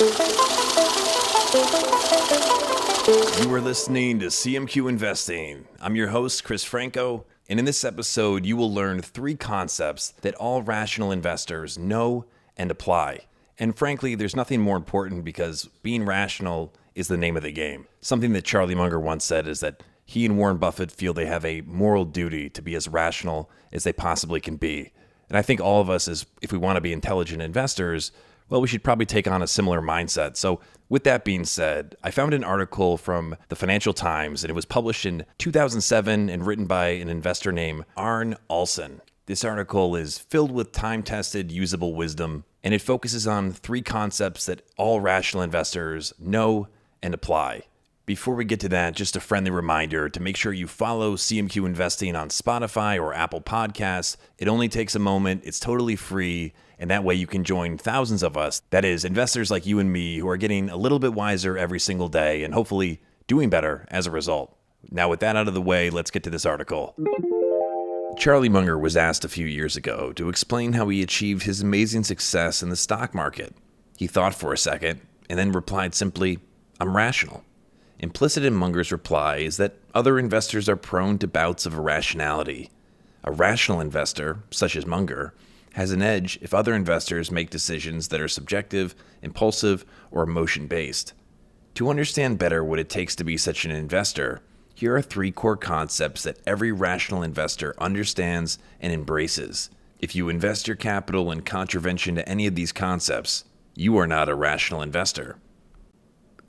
You are listening to CMQ Investing. I'm your host, Chris Franco, and in this episode, you will learn 3 concepts that all rational investors know and apply. And frankly, there's nothing more important because being rational is the name of the game. Something that Charlie Munger once said is that he and Warren Buffett feel they have a moral duty to be as rational as they possibly can be. And I think all of us, if we want to be intelligent investors, well, we should probably take on a similar mindset. So with that being said, I found an article from the Financial Times, and it was published in 2007 and written by an investor named Arne Alsin. This article is filled with time-tested, usable wisdom, and it focuses on 3 concepts that all rational investors know and apply. Before we get to that, just a friendly reminder to make sure you follow CMQ Investing on Spotify or Apple Podcasts. It only takes a moment, it's totally free, and that way you can join thousands of us, that is, investors like you and me, who are getting a little bit wiser every single day and hopefully doing better as a result. Now with that out of the way, let's get to this article. Charlie Munger was asked a few years ago to explain how he achieved his amazing success in the stock market. He thought for a second and then replied simply, "I'm rational." Implicit in Munger's reply is that other investors are prone to bouts of irrationality. A rational investor, such as Munger, has an edge if other investors make decisions that are subjective, impulsive, or emotion-based. To understand better what it takes to be such an investor, here are 3 core concepts that every rational investor understands and embraces. If you invest your capital in contravention to any of these concepts, you are not a rational investor.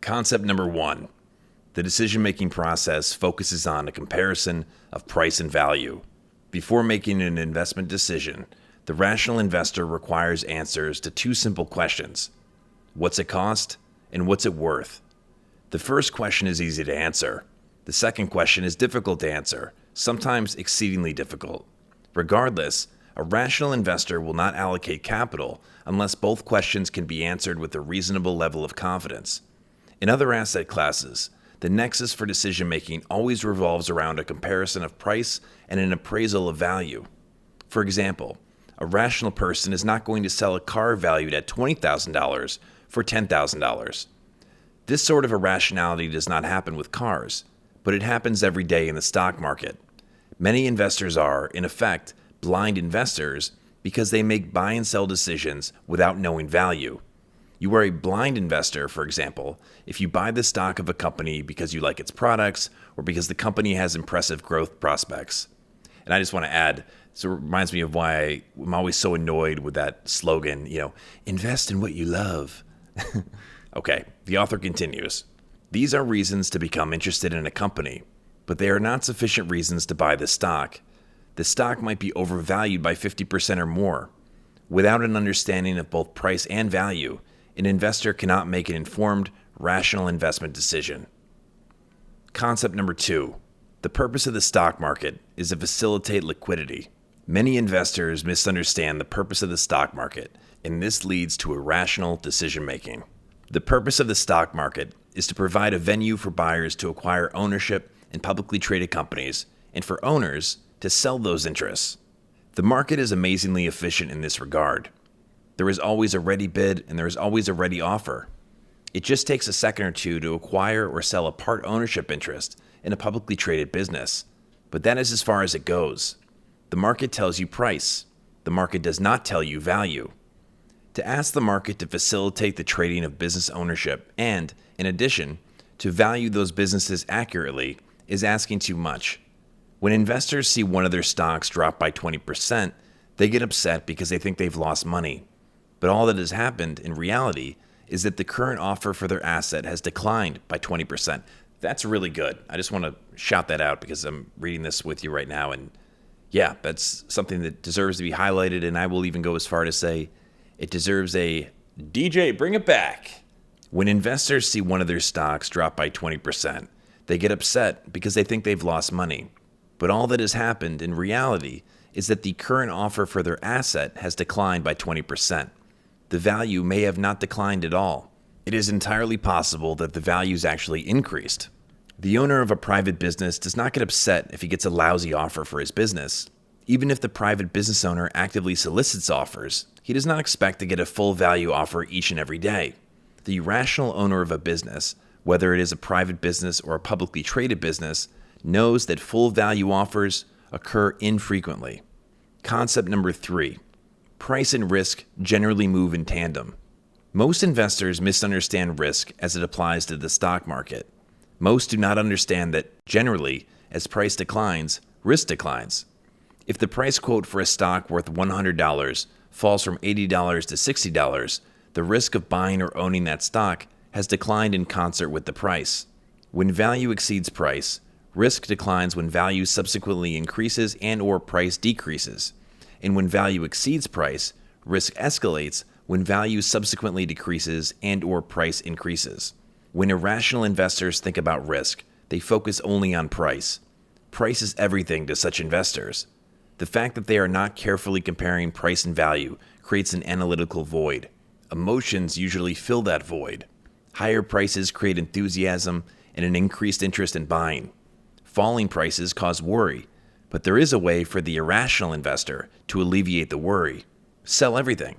Concept number 1. The decision-making process focuses on a comparison of price and value. Before making an investment decision, the rational investor requires answers to 2 simple questions. What's it cost, and what's it worth? The first question is easy to answer. The second question is difficult to answer, sometimes exceedingly difficult. Regardless, a rational investor will not allocate capital unless both questions can be answered with a reasonable level of confidence. In other asset classes, the nexus for decision-making always revolves around a comparison of price and an appraisal of value. For example, a rational person is not going to sell a car valued at $20,000 for $10,000. This sort of irrationality does not happen with cars, but it happens every day in the stock market. Many investors are, in effect, blind investors because they make buy and sell decisions without knowing value. You are a blind investor, for example, if you buy the stock of a company because you like its products or because the company has impressive growth prospects. And I just want to add, so it reminds me of why I'm always so annoyed with that slogan, invest in what you love. Okay, the author continues. These are reasons to become interested in a company, but they are not sufficient reasons to buy the stock. The stock might be overvalued by 50% or more. Without an understanding of both price and value, an investor cannot make an informed, rational investment decision. Concept number 2. The purpose of the stock market is to facilitate liquidity. Many investors misunderstand the purpose of the stock market, and this leads to irrational decision-making. The purpose of the stock market is to provide a venue for buyers to acquire ownership in publicly traded companies, and for owners to sell those interests. The market is amazingly efficient in this regard. There is always a ready bid and there is always a ready offer. It just takes a second or two to acquire or sell a part ownership interest in a publicly traded business. But that is as far as it goes. The market tells you price. The market does not tell you value. To ask the market to facilitate the trading of business ownership and, in addition, to value those businesses accurately is asking too much. When investors see one of their stocks drop by 20%, they get upset because they think they've lost money. But all that has happened in reality is that the current offer for their asset has declined by 20%. That's really good. I just want to shout that out because I'm reading this with you right now. And yeah, that's something that deserves to be highlighted. And I will even go as far to say it deserves a DJ, bring it back. When investors see one of their stocks drop by 20%, they get upset because they think they've lost money. But all that has happened in reality is that the current offer for their asset has declined by 20%. The value may have not declined at all. It is entirely possible that the value's actually increased. The owner of a private business does not get upset if he gets a lousy offer for his business. Even if the private business owner actively solicits offers, he does not expect to get a full value offer each and every day. The rational owner of a business, whether it is a private business or a publicly traded business, knows that full value offers occur infrequently. Concept number 3, price and risk generally move in tandem. Most investors misunderstand risk as it applies to the stock market. Most do not understand that, generally, as price declines, risk declines. If the price quote for a stock worth $100 falls from $80 to $60, the risk of buying or owning that stock has declined in concert with the price. When value exceeds price, risk declines when value subsequently increases and/or price decreases. And when value exceeds price, risk escalates when value subsequently decreases and/or price increases. When irrational investors think about risk, they focus only on price. Price is everything to such investors. The fact that they are not carefully comparing price and value creates an analytical void. Emotions usually fill that void. Higher prices create enthusiasm and an increased interest in buying. Falling prices cause worry, but there is a way for the irrational investor to alleviate the worry. Sell everything.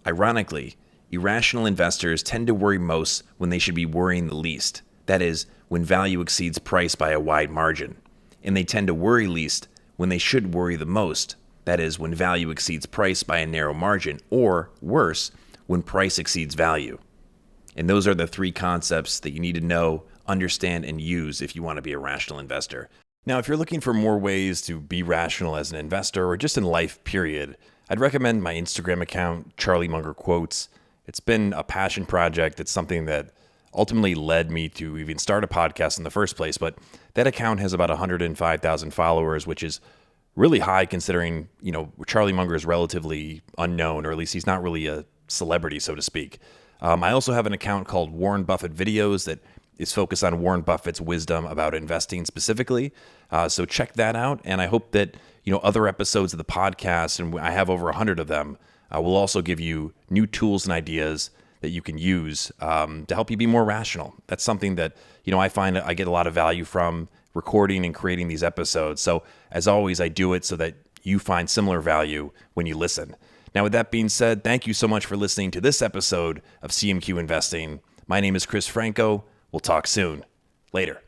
Ironically, irrational investors tend to worry most when they should be worrying the least. That is, when value exceeds price by a wide margin. And they tend to worry least when they should worry the most. That is, when value exceeds price by a narrow margin, or worse, when price exceeds value. And those are the 3 concepts that you need to know, understand, and use if you want to be a rational investor. Now, if you're looking for more ways to be rational as an investor or just in life, period, I'd recommend my Instagram account, Charlie Munger Quotes. It's been a passion project. It's something that ultimately led me to even start a podcast in the first place. But that account has about 105,000 followers, which is really high considering, Charlie Munger is relatively unknown, or at least he's not really a celebrity, so to speak. I also have an account called Warren Buffett Videos that is focused on Warren Buffett's wisdom about investing specifically. So check that out. And I hope that, other episodes of the podcast, and I have over 100 of them, will also give you new tools and ideas that you can use to help you be more rational. That's something that, I find I get a lot of value from recording and creating these episodes. So as always, I do it so that you find similar value when you listen. Now, with that being said, thank you so much for listening to this episode of CMQ Investing. My name is Chris Franco. We'll talk soon. Later.